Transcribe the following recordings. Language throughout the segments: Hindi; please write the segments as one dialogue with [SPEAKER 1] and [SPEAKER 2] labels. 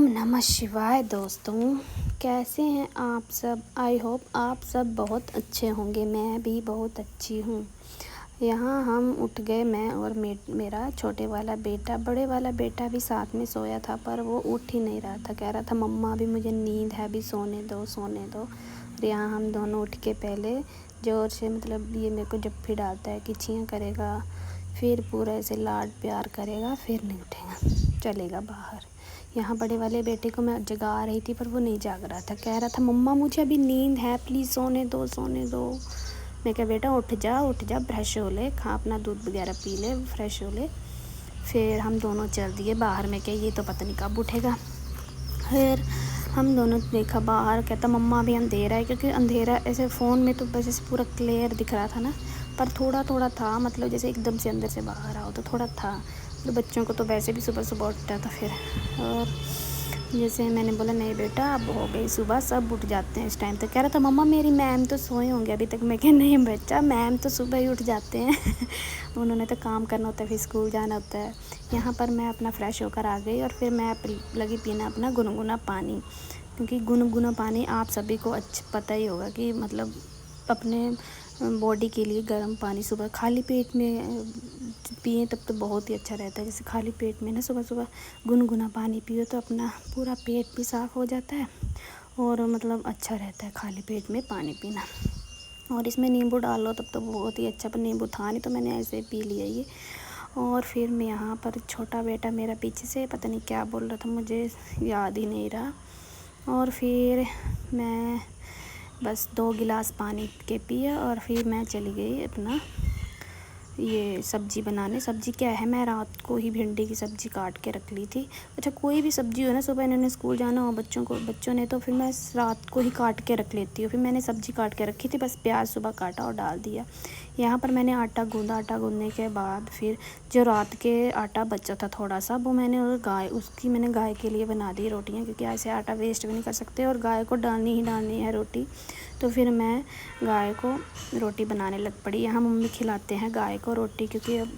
[SPEAKER 1] ओम नमः शिवाय। दोस्तों, कैसे हैं आप सब? आई होप आप सब बहुत अच्छे होंगे। मैं भी बहुत अच्छी हूँ। यहाँ हम उठ गए, मैं और मेरा छोटे वाला बेटा। बड़े वाला बेटा भी साथ में सोया था पर वो उठ ही नहीं रहा था। कह रहा था मम्मा अभी मुझे नींद है, अभी सोने दो सोने दो। और यहाँ हम दोनों उठ के पहले ज़ोर से मतलब ये मेरे को जप्फी डालता है कि छियाँ करेगा, फिर पूरा ऐसे लाड प्यार करेगा, फिर नहीं उठेगा, चलेगा बाहर। यहाँ बड़े वाले बेटे को मैं जगा रही थी पर वो नहीं जाग रहा था। कह रहा था मम्मा मुझे अभी नींद है, प्लीज़ सोने दो सोने दो। मैं कहा बेटा उठ जा, ब्रश हो ले, खा अपना दूध वगैरह पी ले, फ्रेश हो ले। फिर हम दोनों चल दिए बाहर। में क्या ये तो पता नहीं कब उठेगा। फिर हम दोनों देखा बाहर। कहता मम्मा अभी अंधेरा है, क्योंकि अंधेरा ऐसे फ़ोन में तो बस ऐसे पूरा क्लियर दिख रहा था ना, पर थोड़ा थोड़ा था, मतलब जैसे एकदम से अंदर से बाहर आओ तो थोड़ा था। तो बच्चों को तो वैसे भी सुबह सुबह उठता था फिर। और जैसे मैंने बोला नहीं बेटा अब हो गई सुबह, सब उठ जाते हैं इस टाइम तक। कह रहा था मम्मा मेरी मैम तो सोए होंगे अभी तक। मैं कह नहीं बच्चा, मैम तो सुबह ही उठ जाते हैं उन्होंने तो काम करना होता है, फिर स्कूल जाना होता है। यहाँ पर मैं अपना फ़्रेश होकर आ गई और फिर मैं लगी पीना अपना गुनगुना पानी, क्योंकि गुनगुना पानी आप सभी को पता ही होगा कि मतलब अपने बॉडी के लिए गर्म पानी सुबह खाली पेट में पिए तब तो बहुत ही अच्छा रहता है। जैसे खाली पेट में ना सुबह सुबह गुनगुना पानी पियो तो अपना पूरा पेट भी साफ़ हो जाता है और मतलब अच्छा रहता है खाली पेट में पानी पीना। और इसमें नींबू डाल लो तब तो बहुत ही अच्छा, पर नींबू था नहीं तो मैंने ऐसे ही पी लिया ये। और फिर मैं यहाँ पर छोटा बेटा मेरा पीछे से पता नहीं क्या बोल रहा था, मुझे याद ही नहीं रहा। और फिर मैं बस 2 गिलास पानी के पिए और फिर मैं चली गई अपना ये सब्ज़ी बनाने। सब्ज़ी क्या है, मैं रात को ही भिंडी की सब्ज़ी काट के रख ली थी। अच्छा कोई भी सब्ज़ी हो ना, सुबह इन्होंने स्कूल जाना हो बच्चों ने, तो फिर मैं रात को ही काट के रख लेती हूँ। फिर मैंने सब्ज़ी काट के रखी थी, बस प्याज सुबह काटा और डाल दिया। यहाँ पर मैंने आटा गूँधा। आटा गूँधने के बाद फिर जो रात के आटा बचा था थोड़ा सा, वो मैंने मैंने गाय के लिए बना दी रोटियाँ, क्योंकि ऐसे आटा वेस्ट भी नहीं कर सकते और गाय को डालनी ही डालनी है रोटी। तो फिर मैं गाय को रोटी बनाने लग पड़ी। यहाँ मम्मी खिलाते हैं गाय को रोटी, क्योंकि अब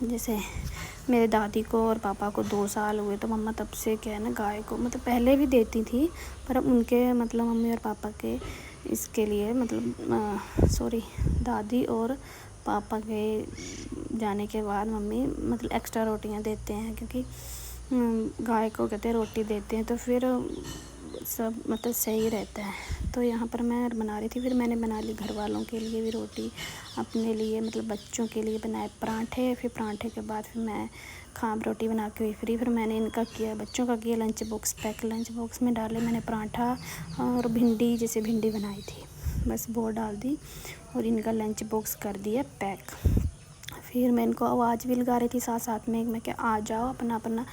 [SPEAKER 1] जैसे मेरे दादी को और पापा को 2 साल हुए तो मम्मा तब से क्या है ना गाय को, मतलब पहले भी देती थी पर अब उनके मतलब मम्मी और पापा के इसके लिए मतलब दादी और पापा के जाने के बाद मम्मी मतलब एक्स्ट्रा रोटियां देते हैं, क्योंकि गाय को कहते हैं रोटी देते हैं तो फिर सब मतलब सही रहता है। तो यहाँ पर मैं बना रही थी, फिर मैंने बना ली घर वालों के लिए भी रोटी, अपने लिए मतलब बच्चों के लिए बनाए पराठे। फिर पराठे के बाद फिर मैं रोटी बना के हुई फ्री। फिर मैंने इनका किया, बच्चों का किया lunch box pack. Lunch box में डाले मैंने पराठा और भिंडी, जैसे भिंडी बनाई थी बस वो डाल दी और इनका लंच बॉक्स कर दिया पैक। फिर मैं इनको आवाज़ भी लगा रही थी साथ साथ में, मैं क्या आ जाओ अपना अपना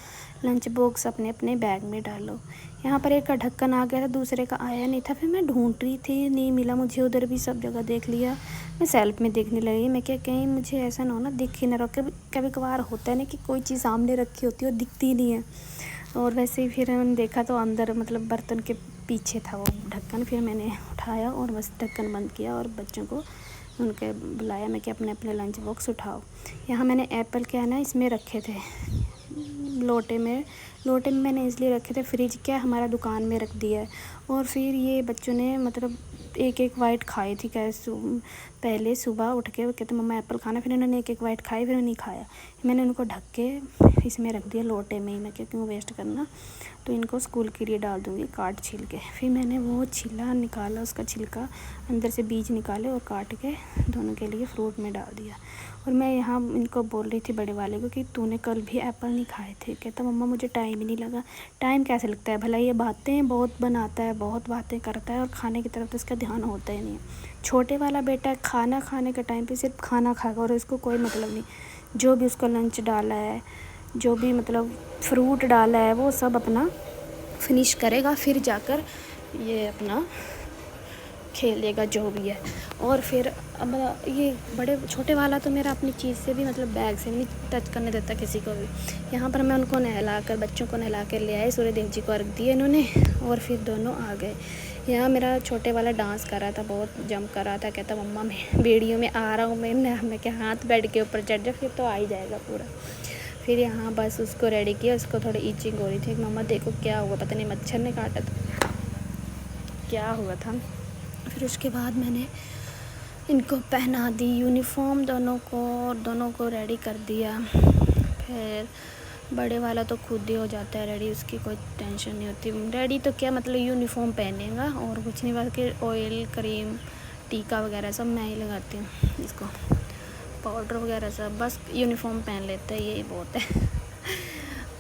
[SPEAKER 1] लंच बॉक्स अपने अपने बैग में डालो। यहाँ पर एक का ढक्कन आ गया था, दूसरे का आया नहीं था। फिर मैं ढूंढ रही थी, नहीं मिला मुझे। उधर भी सब जगह देख लिया, मैं सेल्फ में देखने लगी। मैं क्या कहीं मुझे ऐसा ना हो ना दिख ही ना रहा। कभी कभार होता है ना कि कोई चीज़ सामने रखी होती है और दिखती नहीं है। और वैसे ही फिर मैंने देखा तो अंदर मतलब बर्तन के पीछे था वो ढक्कन। फिर मैंने उठाया और बस ढक्कन बंद किया और बच्चों को उनके बुलाया। मैं कि अपने अपने लंच बॉक्स उठाओ। यहाँ मैंने एप्पल क्या है ना इसमें रखे थे, लोटे में मैंने इसलिए रखे थे, फ्रिज क्या हमारा दुकान में रख दिया है। और फिर ये बच्चों ने मतलब एक एक वाइट खाई थी। पहले सुबह उठ के वो कहते मम्मा एप्पल खाना, फिर इन्होंने एक एक वाइट खाई, फिर नहीं खाया। मैंने उनको ढक के इसमें रख दिया लोटे में ही। मैं क्यों वेस्ट करना, तो इनको स्कूल के लिए डाल दूँगी काट छील के। फिर मैंने वो छिला निकाला, उसका छिलका अंदर से बीज निकाले और काट के दोनों के लिए फ्रूट में डाल दिया। और मैं यहाँ इनको बोल रही थी बड़े वाले को कि तूने कल भी एप्पल नहीं खाए थे। कहता मम्मा मुझे टाइम ही नहीं लगा। टाइम कैसे लगता है भला, ये बातें बहुत बनाता है, बहुत बातें करता है और खाने की तरफ तो इसका ध्यान होता ही नहीं है। छोटे वाला बेटा खाना खाने के टाइम पे सिर्फ खाना खाएगा और इसको कोई मतलब नहीं। जो भी उसको लंच डाला है, जो भी मतलब फ्रूट डाला है, वो सब अपना फिनिश करेगा, फिर जाकर ये अपना खेलेगा जो भी है। और फिर अब ये छोटे वाला तो मेरा अपनी चीज़ से भी मतलब बैग से नहीं टच करने देता किसी को भी। यहाँ पर मैं उनको बच्चों को नहला कर ले आई, सूर्य देव जी को अर्घ दिए इन्होंने और फिर दोनों आ गए। यहाँ मेरा छोटे वाला डांस कर रहा था, बहुत जंप कर रहा था। कहता मम्मा मैं वीडियो में आ रहा हूँ। मैं क्या हाथ बेड के ऊपर चढ़ जा, फिर तो आ ही जाएगा पूरा। फिर यहाँ बस उसको रेडी किया, उसको थोड़ी ईचिंग हो रही थी। मम्मा देखो क्या हुआ, पता नहीं मच्छर ने काटा था, क्या हुआ था। फिर उसके बाद मैंने इनको पहना दी यूनिफॉर्म दोनों को रेडी कर दिया। फिर बड़े वाला तो खुद ही हो जाता है रेडी, उसकी कोई टेंशन नहीं होती। रेडी तो क्या मतलब यूनिफॉर्म पहनेगा और कुछ नहीं, बाकी ऑयल क्रीम टीका वगैरह सब मैं ही लगाती हूँ, इसको पाउडर वगैरह सब, बस यूनिफॉर्म पहन लेते हैं, यही बहुत है।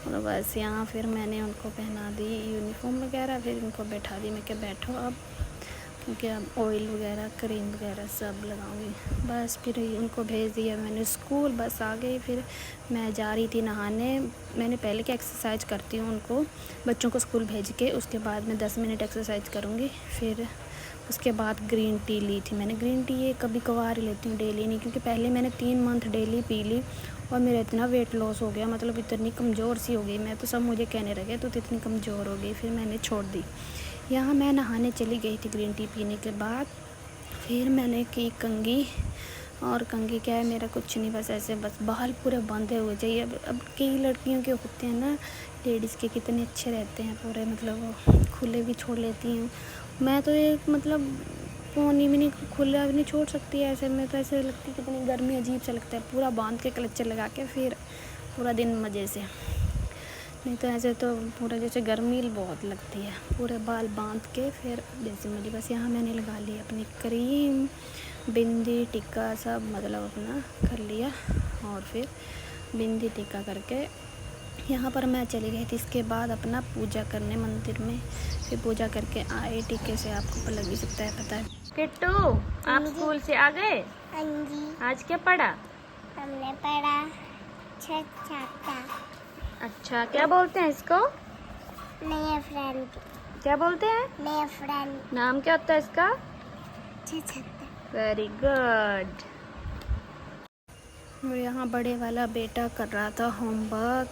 [SPEAKER 1] और बस यहाँ फिर मैंने उनको पहना दी यूनिफॉर्म वगैरह, फिर इनको बैठा दी। मैं क्या बैठो अब, क्योंकि अब ऑयल वगैरह क्रीम वगैरह सब लगाऊंगी। बस फिर उनको भेज दिया मैंने स्कूल, बस आ गई। फिर मैं जा रही थी नहाने। मैंने पहले क्या एक्सरसाइज करती हूँ उनको बच्चों को स्कूल भेज के, उसके बाद मैं 10 मिनट एक्सरसाइज करूँगी। फिर उसके बाद ग्रीन टी ली थी मैंने। ग्रीन टी ये कभी कभार ही लेती हूँ, डेली नहीं, क्योंकि पहले मैंने 3 मंथ डेली पी ली और मेरा इतना वेट लॉस हो गया, मतलब इतनी कमज़ोर सी हो गई मैं, तो सब मुझे कहने लगे तो इतनी कमज़ोर हो गई। फिर मैंने छोड़ दी। यहाँ मैं नहाने चली गई थी ग्रीन टी पीने के बाद। फिर मैंने की कंघी, और कंघी क्या है मेरा कुछ नहीं, बस ऐसे बस बाल पूरे बंधे हुए चाहिए। अब कई लड़कियों के होते हैं ना, लेडीज़ के कितने अच्छे रहते हैं पूरे, मतलब खुले भी छोड़ लेती हूँ। मैं तो एक मतलब पोनी भी नहीं, खुला भी नहीं छोड़ सकती है ऐसे में, तो ऐसे लगती है कितनी गर्मी, अजीब सा लगता है। पूरा बांध के क्लचर लगा के फिर पूरा दिन मज़े से, नहीं तो ऐसे तो पूरा जैसे गर्मी बहुत लगती है। पूरे बाल बांध के फिर जैसे मुझे, बस यहाँ मैंने लगा ली अपनी क्रीम, बिंदी टिक्का सब मतलब अपना कर लिया। और फिर बिंदी टिक्का करके यहाँ पर मैं चली गई थी। इसके बाद अपना पूजा करने मंदिर में, फिर पूजा करके आए। टीके से आपको लग भी सकता है पता है। किट्टू आप स्कूल से आ गए?
[SPEAKER 2] हाँ जी।
[SPEAKER 1] आज क्या पढ़ा?
[SPEAKER 2] हमने पढ़ा छठा।
[SPEAKER 1] अच्छा, क्या बोलते हैं इसको?
[SPEAKER 2] नया फ्रेंड।
[SPEAKER 1] क्या बोलते हैं?
[SPEAKER 2] नया फ्रेंड।
[SPEAKER 1] नाम क्या होता है इसका?
[SPEAKER 2] छठा।
[SPEAKER 1] Very good. यहाँ बड़े वाला बेटा कर रहा था होमवर्क।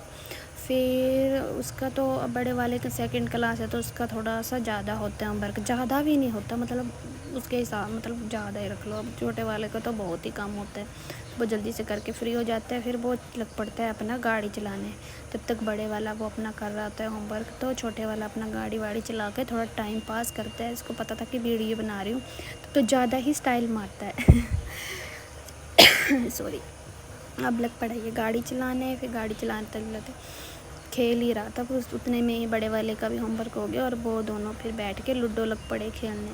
[SPEAKER 1] फिर उसका तो बड़े वाले का 2nd क्लास है, तो उसका थोड़ा सा ज़्यादा होता है होमवर्क। ज़्यादा भी नहीं होता, मतलब उसके हिसाब, मतलब ज़्यादा ही रख लो। अब छोटे वाले का तो बहुत ही कम होता है, वो जल्दी से करके फ्री हो जाता है। फिर वो लग पड़ता है अपना गाड़ी चलाने। तब तक बड़े वाला वो अपना कर रहा होता है होमवर्क, तो छोटे वाला अपना गाड़ी वाड़ी चला के थोड़ा टाइम पास करता है। इसको पता था कि वीडियो बना रही हूँ तो ज़्यादा ही स्टाइल मारता है। सॉरी। अब लग पड़ा ये गाड़ी चलाने। फिर गाड़ी चलाते चलाते खेल ही रहा था, फिर उतने में ही बड़े वाले का भी होमवर्क हो गया और वो दोनों फिर बैठ के लूडो लग पड़े खेलने।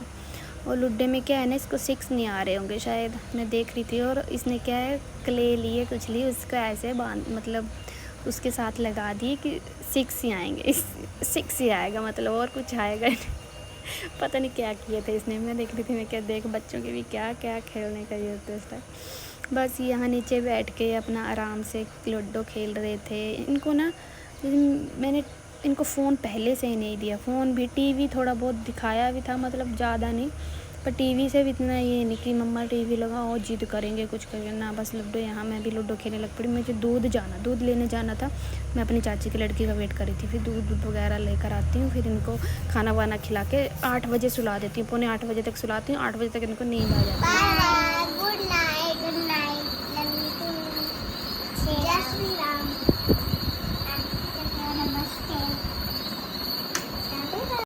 [SPEAKER 1] और लूडो में क्या है ना, इसको 6 नहीं आ रहे होंगे शायद, मैं देख रही थी। और इसने क्या है, क्ले लिए कुछ लिए, उसको ऐसे बांध मतलब उसके साथ लगा दिए कि 6 ही आएंगे, 6 ही आएगा मतलब, और कुछ आएगा नहीं। पता नहीं क्या किया था इसने। मैं देख रही थी, मैं क्या देख बच्चों के भी क्या क्या खेलने का ये होता है इस टाइम। बस यहाँ नीचे बैठ के अपना आराम से लूडो खेल रहे थे। इनको ना मैंने इनको फ़ोन पहले से ही नहीं दिया। फ़ोन भी, टीवी थोड़ा बहुत दिखाया भी था, मतलब ज़्यादा नहीं, पर टीवी से भी इतना ये नहीं कि मम्मा टीवी लगाओ, जिद करेंगे कुछ करेंगे ना, बस लूडो। यहाँ मैं भी लूडो खेलने लग पड़ी। मुझे दूध लेने जाना था, मैं अपनी चाची की लड़की का वेट कर रही थी। फिर दूध वगैरह लेकर आती हूँ, फिर इनको खाना वाना खिला के 8 बजे सुला देती हूँ, पौने 8 बजे तक सुलाती हूँ। 8 बजे तक इनको नींद आ जाती है।
[SPEAKER 2] Good night. Good night.